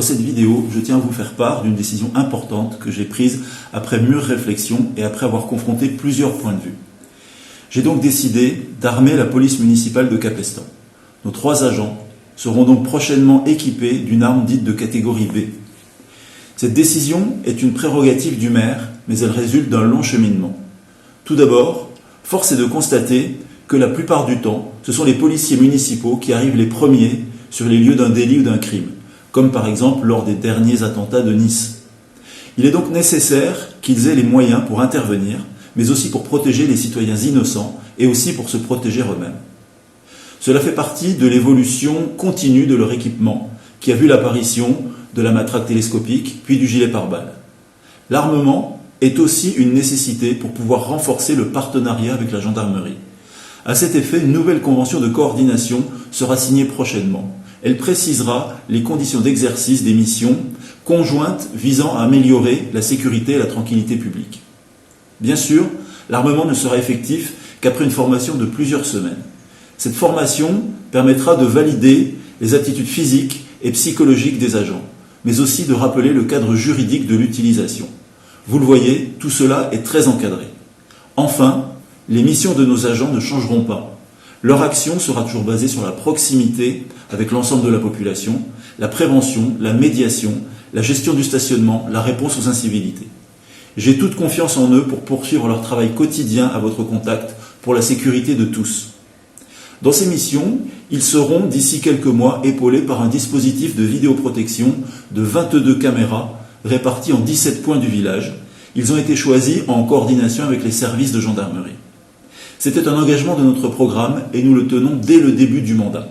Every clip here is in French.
cette vidéo, je tiens à vous faire part d'une décision importante que j'ai prise après mûre réflexion et après avoir confronté plusieurs points de vue. J'ai donc décidé d'armer la police municipale de Capestan. Nos 3 agents seront donc prochainement équipés d'une arme dite de catégorie B. Cette décision est une prérogative du maire, mais elle résulte d'un long cheminement. Tout d'abord, force est de constater que la plupart du temps, ce sont les policiers municipaux qui arrivent les premiers sur les lieux d'un délit ou d'un crime, comme par exemple lors des derniers attentats de Nice. Il est donc nécessaire qu'ils aient les moyens pour intervenir, mais aussi pour protéger les citoyens innocents et aussi pour se protéger eux-mêmes. Cela fait partie de l'évolution continue de leur équipement, qui a vu l'apparition de la matraque télescopique, puis du gilet pare-balles. L'armement est aussi une nécessité pour pouvoir renforcer le partenariat avec la gendarmerie. À cet effet, une nouvelle convention de coordination sera signée prochainement. Elle précisera les conditions d'exercice des missions conjointes visant à améliorer la sécurité et la tranquillité publique. Bien sûr, l'armement ne sera effectif qu'après une formation de plusieurs semaines. Cette formation permettra de valider les aptitudes physiques et psychologiques des agents, mais aussi de rappeler le cadre juridique de l'utilisation. Vous le voyez, tout cela est très encadré. Enfin, les missions de nos agents ne changeront pas. Leur action sera toujours basée sur la proximité avec l'ensemble de la population, la prévention, la médiation, la gestion du stationnement, la réponse aux incivilités. J'ai toute confiance en eux pour poursuivre leur travail quotidien à votre contact pour la sécurité de tous. Dans ces missions, ils seront d'ici quelques mois épaulés par un dispositif de vidéoprotection de 22 caméras réparties en 17 points du village. Ils ont été choisis en coordination avec les services de gendarmerie. C'était un engagement de notre programme et nous le tenons dès le début du mandat.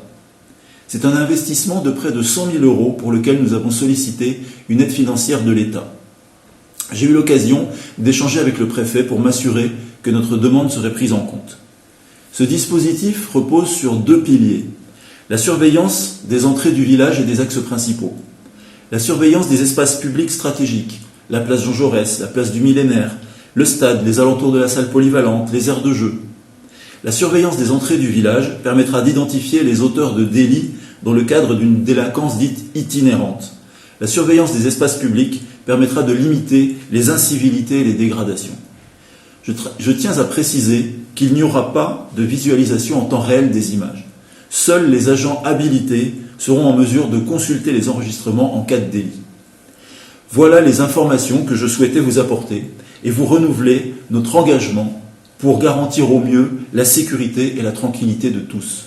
C'est un investissement de près de 100 000 € pour lequel nous avons sollicité une aide financière de l'État. J'ai eu l'occasion d'échanger avec le préfet pour m'assurer que notre demande serait prise en compte. Ce dispositif repose sur 2 piliers. La surveillance des entrées du village et des axes principaux. La surveillance des espaces publics stratégiques, la place Jean Jaurès, la place du Millénaire, le stade, les alentours de la salle polyvalente, les aires de jeu. La surveillance des entrées du village permettra d'identifier les auteurs de délits dans le cadre d'une délinquance dite itinérante. La surveillance des espaces publics permettra de limiter les incivilités et les dégradations. Je tiens à préciser qu'il n'y aura pas de visualisation en temps réel des images. Seuls les agents habilités seront en mesure de consulter les enregistrements en cas de délit. Voilà les informations que je souhaitais vous apporter et vous renouveler notre engagement pour garantir au mieux la sécurité et la tranquillité de tous.